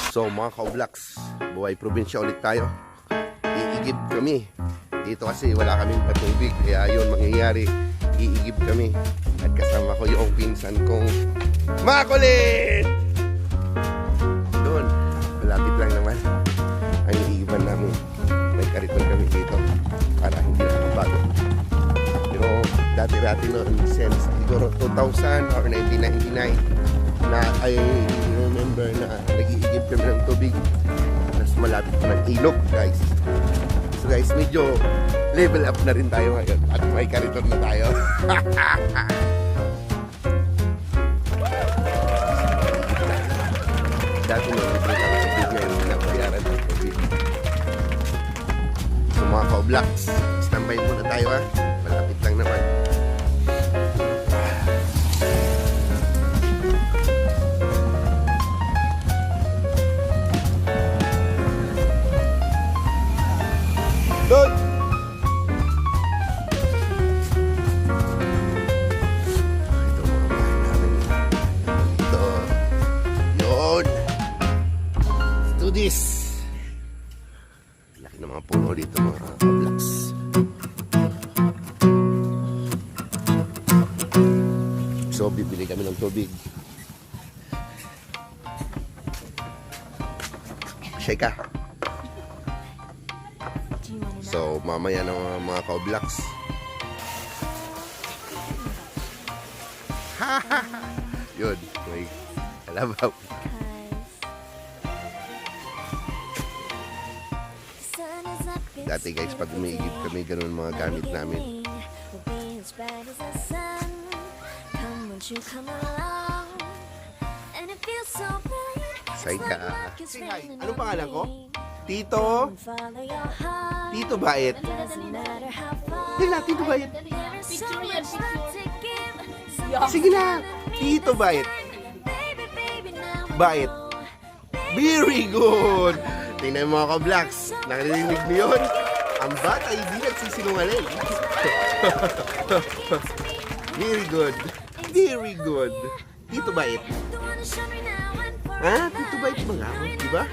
So mga ka-vlogs, buhay probinsya ulit tayo. Iigib kami. Dito kasi wala kaming patubig, kaya yun mangyayari. Iigib kami. At kasama ko yung pinsan kong makulit! Doon, malapit lang naman ang iigiban namin. May kariton kami dito para hindi nakabago. Pero dati-dati noon, since siguro 2000 or 1999, na I remember na nag-iigib kami ng tubig. Mas malapit pa ng ilog, guys. So guys, medyo level up na rin tayo ngayon at may kariton na tayo. Dati nung libre lang ang tubig ngayon, pinabayaran ng tubig. So mga ka-vlogs, standby muna tayo ha. Malapit lang naman. Doon! Ito mga bahay namin. Ito. Yun! Let's do this! Laki ng mga puno dito mga ka-vlogs. So, bibili kami ng tubig. Shake ka! So, mamaya ng mga ka-vlogs. Yun, may kalabaw. Dati guys, pag umiigib kami, ganun mga gamit namin. Say ka. Say hi. Anong pangalan ko? Tito? Tito Bait. Tingnan, Tito Bait. Sige na. Tito Bait. Bait. Very good. Tingnan mga ka-vlogs. Nakarinig niyo yun? Ang bata hindi nagsisinungaling. Very good. Very good. Tito Bait. Ha? Tito Bait ba nga ako? Diba?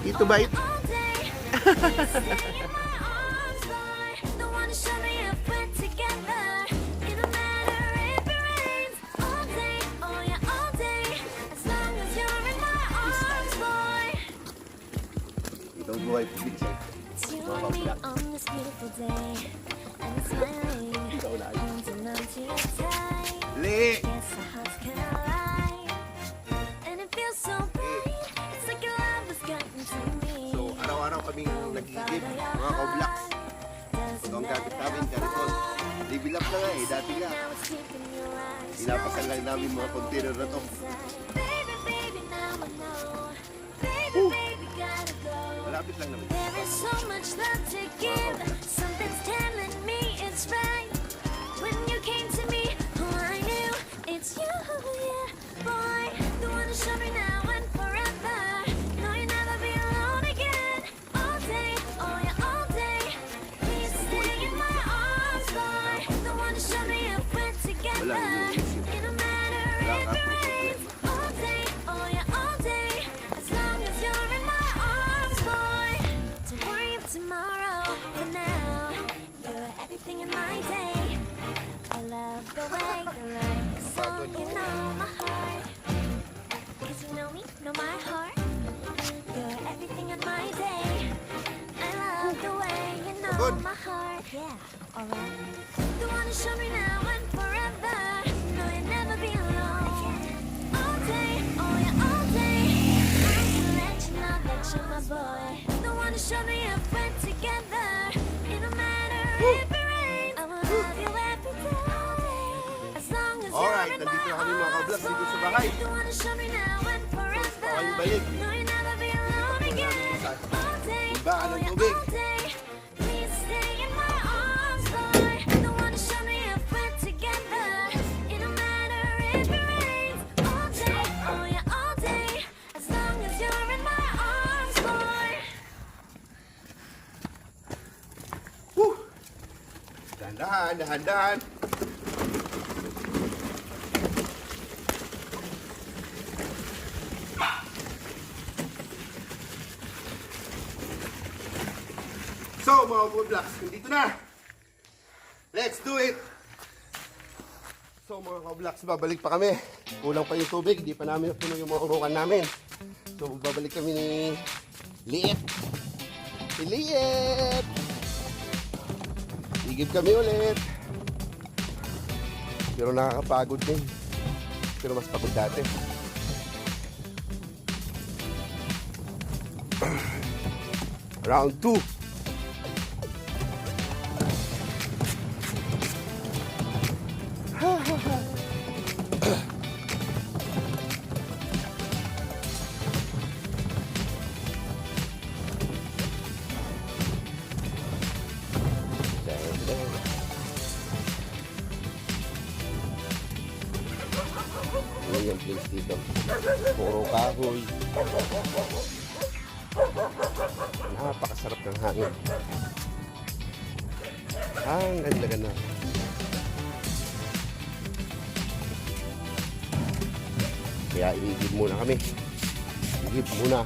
Tito Bait. Itong buhay probinsya. Le! So, araw-araw kaming nag-iigib, mga ka-vlogs. Ito ang gamit namin, kariton. Level up na nga eh, dati nga. Pinapasan lang namin mga container na to. Malapit lang naman. Wala nang iisip. Wala ka problema. Good. Alright, nandito na kami mga ka-vlogs dito sa bahay. First pa kayo balik. Ibaan ng tubig. Dahan-dahan, dahan-dahan. go mga ka-vlogs. Nandito na. Let's do it. So mga ka-vlogs, babalik pa kami. Kulang pa yung tubig. Hindi pa namin napuno yung mga urukan namin. So babalik kami ni Liit. Si Liit. Igib kami ulit. Pero nakakapagod din. Pero mas pagod dati. Round 2. Ano yung place dito? Puro kahoy. Napakasarap ng hangin. Ang ganda-ganda. Kaya iigib muna kami. Iigib muna.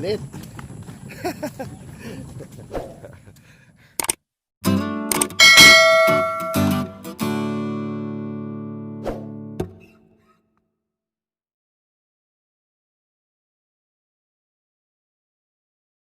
Lit.